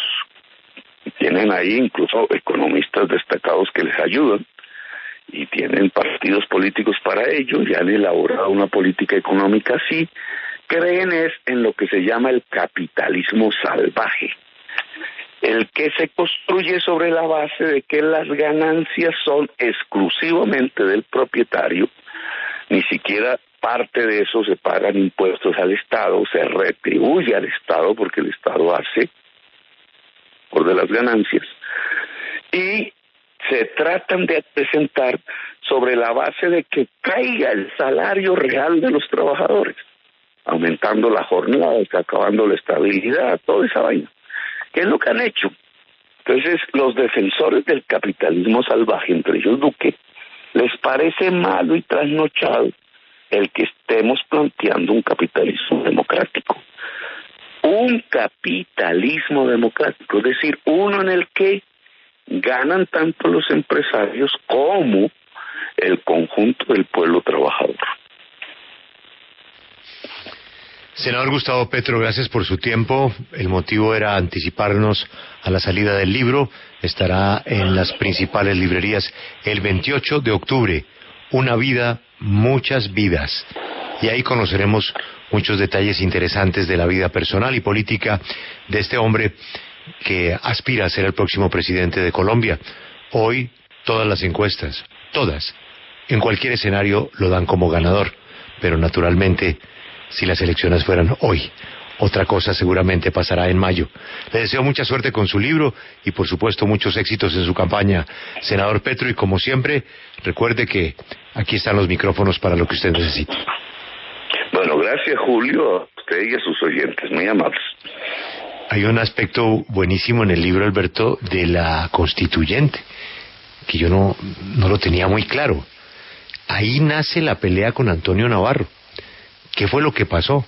tienen ahí incluso economistas destacados que les ayudan, y tienen partidos políticos para ello, y han elaborado una política económica así, creen es en lo que se llama el capitalismo salvaje, el que se construye sobre la base de que las ganancias son exclusivamente del propietario, ni siquiera parte de eso se pagan impuestos al Estado, se retribuye al Estado porque el Estado hace por de las ganancias, y se tratan de presentar sobre la base de que caiga el salario real de los trabajadores, aumentando la jornada, acabando la estabilidad, toda esa vaina. ¿Qué es lo que han hecho? Entonces, los defensores del capitalismo salvaje, entre ellos Duque, les parece malo y trasnochado el que estemos planteando un capitalismo democrático. Un capitalismo democrático, es decir, uno en el que ganan tanto los empresarios como el conjunto del pueblo trabajador. Senador Gustavo Petro, gracias por su tiempo. El motivo era anticiparnos a la salida del libro. Estará en las principales librerías el 28 de octubre. Una vida, muchas vidas. Y ahí conoceremos muchos detalles interesantes de la vida personal y política de este hombre que aspira a ser el próximo presidente de Colombia. Hoy todas las encuestas, todas, en cualquier escenario lo dan como ganador, pero naturalmente si las elecciones fueran hoy, otra cosa seguramente pasará en mayo. Le deseo mucha suerte con su libro y por supuesto muchos éxitos en su campaña, senador Petro, y como siempre, recuerde que aquí están los micrófonos para lo que usted necesite. Bueno, gracias Julio, a usted y a sus oyentes, muy amables. Hay un aspecto buenísimo en el libro, Alberto, de la constituyente, que yo no lo tenía muy claro. Ahí nace la pelea con Antonio Navarro. ¿Qué fue lo que pasó?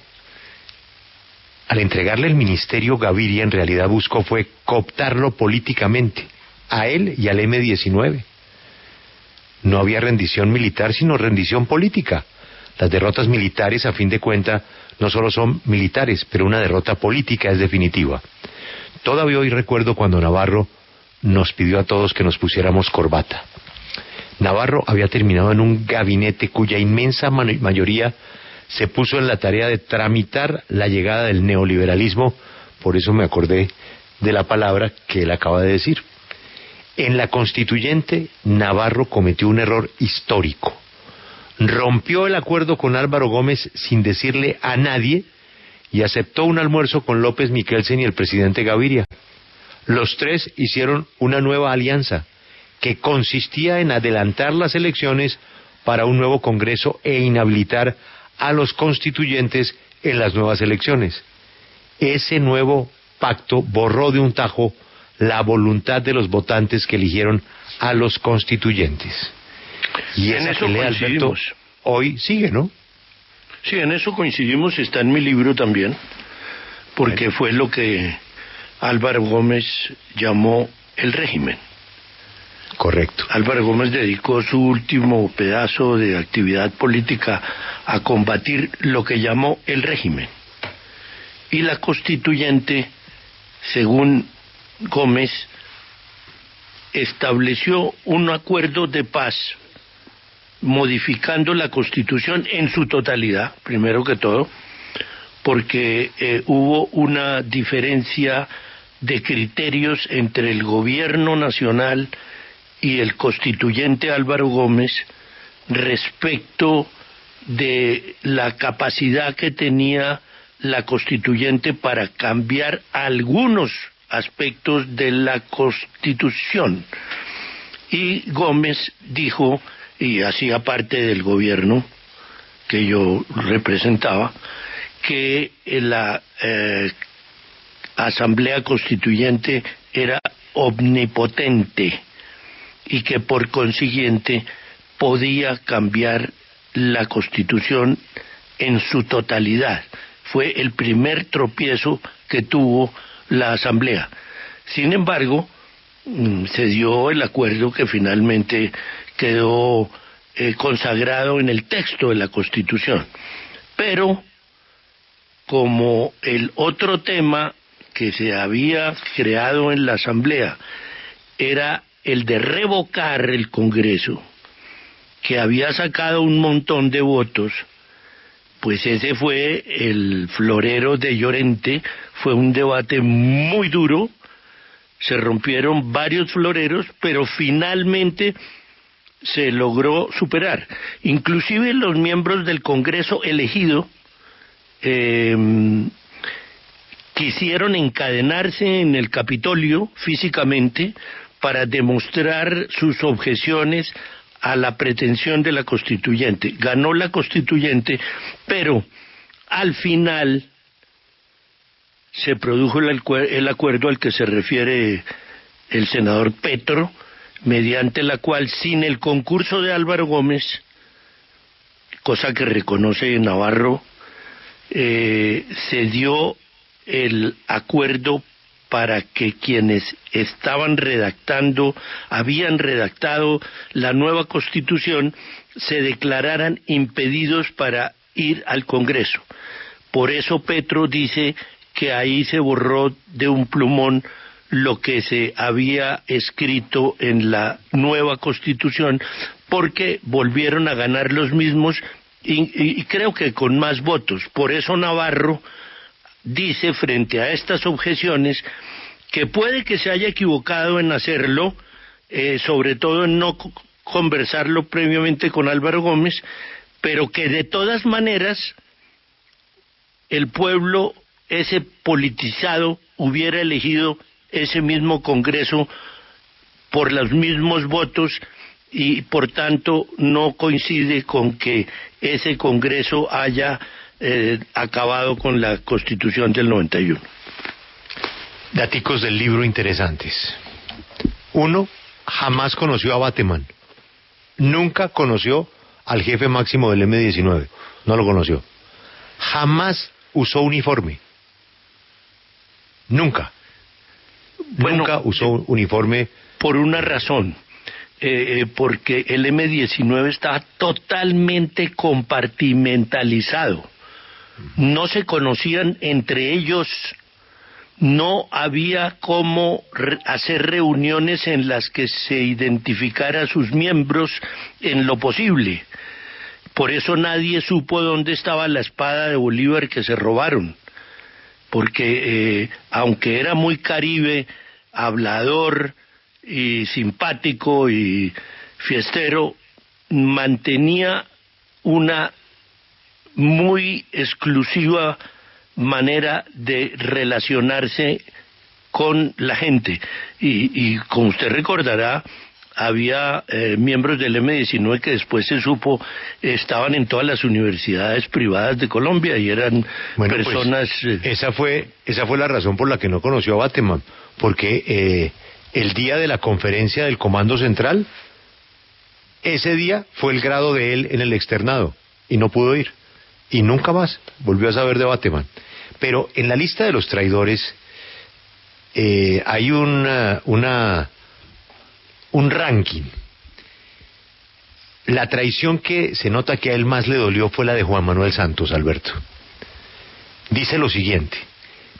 Al entregarle el ministerio, Gaviria en realidad buscó fue cooptarlo políticamente, a él y al M-19. No había rendición militar, sino rendición política. Las derrotas militares, a fin de cuentas, no solo son militares, pero una derrota política es definitiva. Todavía hoy recuerdo cuando Navarro nos pidió a todos que nos pusiéramos corbata. Navarro había terminado en un gabinete cuya inmensa mayoría se puso en la tarea de tramitar la llegada del neoliberalismo, por eso me acordé de la palabra que él acaba de decir. En la constituyente, Navarro cometió un error histórico. Rompió el acuerdo con Álvaro Gómez sin decirle a nadie y aceptó un almuerzo con López Miquelsen y el presidente Gaviria. Los tres hicieron una nueva alianza que consistía en adelantar las elecciones para un nuevo Congreso e inhabilitar a los constituyentes en las nuevas elecciones. Ese nuevo pacto borró de un tajo la voluntad de los votantes que eligieron a los constituyentes. Y en esa eso pelea, coincidimos. Alberto, hoy sigue, ¿no? Sí, en eso coincidimos, está en mi libro también, porque fue lo que Álvaro Gómez llamó el régimen. Correcto. Álvaro Gómez dedicó su último pedazo de actividad política a combatir lo que llamó el régimen. Y la constituyente, según Gómez, estableció un acuerdo de paz modificando la Constitución en su totalidad, primero que todo, porque hubo una diferencia de criterios entre el gobierno nacional y el constituyente Álvaro Gómez respecto de la capacidad que tenía la constituyente para cambiar algunos aspectos de la Constitución. Y Gómez dijo, y hacía parte del gobierno que yo representaba, que la Asamblea Constituyente era omnipotente y que por consiguiente podía cambiar la Constitución en su totalidad. Fue el primer tropiezo que tuvo la Asamblea. Sin embargo, se dio el acuerdo que finalmente quedó consagrado en el texto de la Constitución. Pero, como el otro tema que se había creado en la Asamblea era el de revocar el Congreso, que había sacado un montón de votos, pues ese fue el florero de Llorente. Fue un debate muy duro, se rompieron varios floreros, pero finalmente se logró superar. Inclusive los miembros del Congreso elegido quisieron encadenarse en el Capitolio físicamente para demostrar sus objeciones a la pretensión de la constituyente. Ganó la constituyente, pero al final se produjo el acuerdo al que se refiere el senador Petro, mediante la cual, sin el concurso de Álvaro Gómez, cosa que reconoce Navarro, se dio el acuerdo para que quienes habían redactado la nueva Constitución, se declararan impedidos para ir al Congreso. Por eso Petro dice que ahí se borró de un plumón lo que se había escrito en la nueva Constitución, porque volvieron a ganar los mismos y creo que con más votos. Por eso Navarro dice, frente a estas objeciones, que puede que se haya equivocado en hacerlo, sobre todo en no conversarlo previamente con Álvaro Gómez, pero que de todas maneras el pueblo, ese politizado, hubiera elegido ese mismo Congreso por los mismos votos y por tanto no coincide con que ese Congreso haya acabado con la Constitución del 91. Daticos del libro interesantes. 1. Jamás conoció a Bateman. Nunca conoció al jefe máximo del M-19. No lo conoció. Jamás usó uniforme. Nunca. Nunca usó uniforme. Por una razón. Porque el M-19 estaba totalmente compartimentalizado. No se conocían entre ellos, no había cómo hacer reuniones en las que se identificara a sus miembros en lo posible. Por eso nadie supo dónde estaba la espada de Bolívar que se robaron, porque aunque era muy caribe, hablador y simpático y fiestero, mantenía una muy exclusiva manera de relacionarse con la gente. Y como usted recordará, había miembros del M-19 que después se supo estaban en todas las universidades privadas de Colombia y eran personas... Pues, esa fue la razón por la que no conoció a Bateman, porque el día de la conferencia del Comando Central, ese día fue el grado de él en el externado y no pudo ir. Y nunca más volvió a saber de Bateman. Pero en la lista de los traidores hay un un ranking. La traición que se nota que a él más le dolió fue la de Juan Manuel Santos, Alberto. Dice lo siguiente: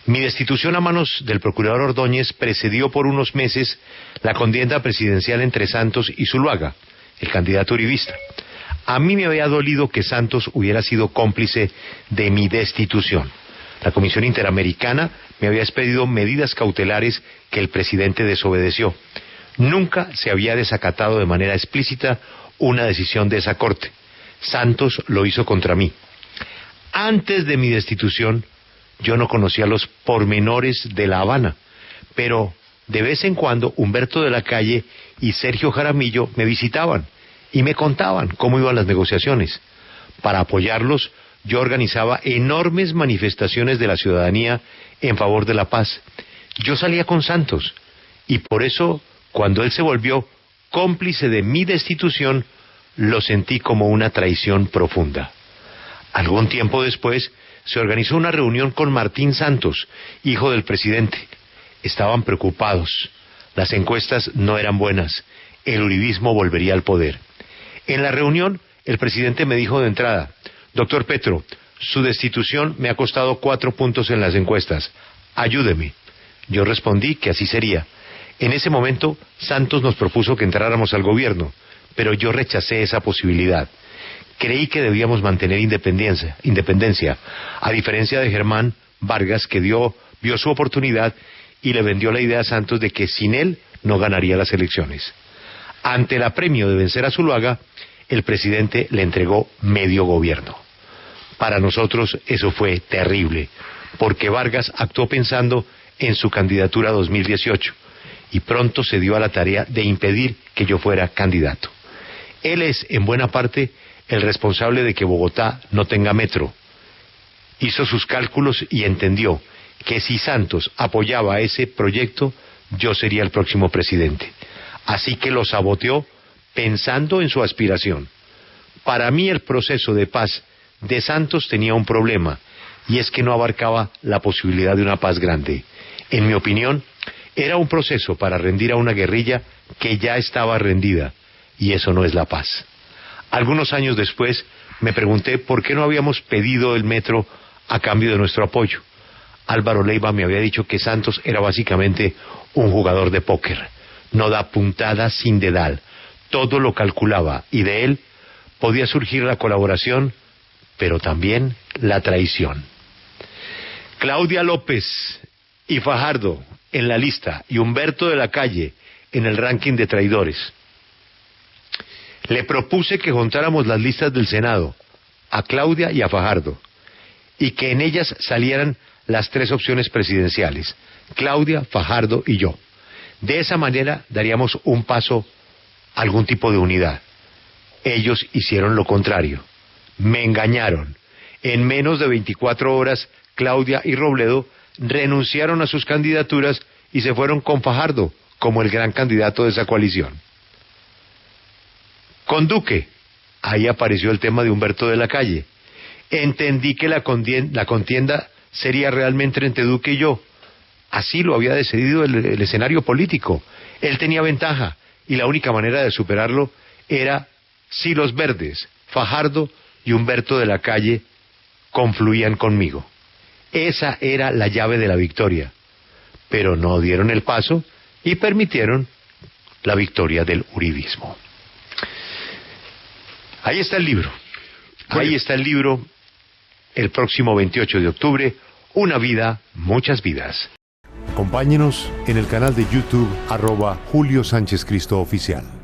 mi destitución a manos del procurador Ordóñez precedió por unos meses la contienda presidencial entre Santos y Zuluaga, el candidato uribista. A mí me había dolido que Santos hubiera sido cómplice de mi destitución. La Comisión Interamericana me había expedido medidas cautelares que el presidente desobedeció. Nunca se había desacatado de manera explícita una decisión de esa corte. Santos lo hizo contra mí. Antes de mi destitución, yo no conocía los pormenores de La Habana, pero de vez en cuando Humberto de la Calle y Sergio Jaramillo me visitaban y me contaban cómo iban las negociaciones. Para apoyarlos, yo organizaba enormes manifestaciones de la ciudadanía en favor de la paz. Yo salía con Santos, y por eso, cuando él se volvió cómplice de mi destitución, lo sentí como una traición profunda. Algún tiempo después, se organizó una reunión con Martín Santos, hijo del presidente. Estaban preocupados. Las encuestas no eran buenas. El uribismo volvería al poder. En la reunión, el presidente me dijo de entrada: doctor Petro, su destitución me ha costado 4 puntos en las encuestas. Ayúdeme. Yo respondí que así sería. En ese momento, Santos nos propuso que entráramos al gobierno, pero yo rechacé esa posibilidad. Creí que debíamos mantener independencia, a diferencia de Germán Vargas, que vio su oportunidad y le vendió la idea a Santos de que sin él no ganaría las elecciones. Ante el apremio de vencer a Zuluaga, el presidente le entregó medio gobierno. Para nosotros eso fue terrible, porque Vargas actuó pensando en su candidatura 2018 y pronto se dio a la tarea de impedir que yo fuera candidato. Él es, en buena parte, el responsable de que Bogotá no tenga metro. Hizo sus cálculos y entendió que si Santos apoyaba ese proyecto, yo sería el próximo presidente. Así que lo saboteó pensando en su aspiración. Para mí el proceso de paz de Santos tenía un problema, y es que no abarcaba la posibilidad de una paz grande. En mi opinión, era un proceso para rendir a una guerrilla que ya estaba rendida, y eso no es la paz. Algunos años después me pregunté por qué no habíamos pedido el metro a cambio de nuestro apoyo. Álvaro Leiva me había dicho que Santos era básicamente un jugador de póker. No da puntada sin dedal, todo lo calculaba, y de él podía surgir la colaboración, pero también la traición. Claudia López y Fajardo en la lista, y Humberto de la Calle en el ranking de traidores. Le propuse que juntáramos las listas del Senado, a Claudia y a Fajardo, y que en ellas salieran las 3 opciones presidenciales: Claudia, Fajardo y yo. De esa manera daríamos un paso a algún tipo de unidad. Ellos hicieron lo contrario. Me engañaron. En menos de 24 horas, Claudia y Robledo renunciaron a sus candidaturas y se fueron con Fajardo como el gran candidato de esa coalición. Con Duque, ahí apareció el tema de Humberto de la Calle. Entendí que la contienda sería realmente entre Duque y yo. Así lo había decidido el escenario político. Él tenía ventaja, y la única manera de superarlo era si los verdes, Fajardo y Humberto de la Calle, confluían conmigo. Esa era la llave de la victoria. Pero no dieron el paso y permitieron la victoria del uribismo. Ahí está el libro. Ahí está el libro. El próximo 28 de octubre, Una vida, muchas vidas. Acompáñenos en el canal de YouTube @Julio Sánchez Cristo Oficial.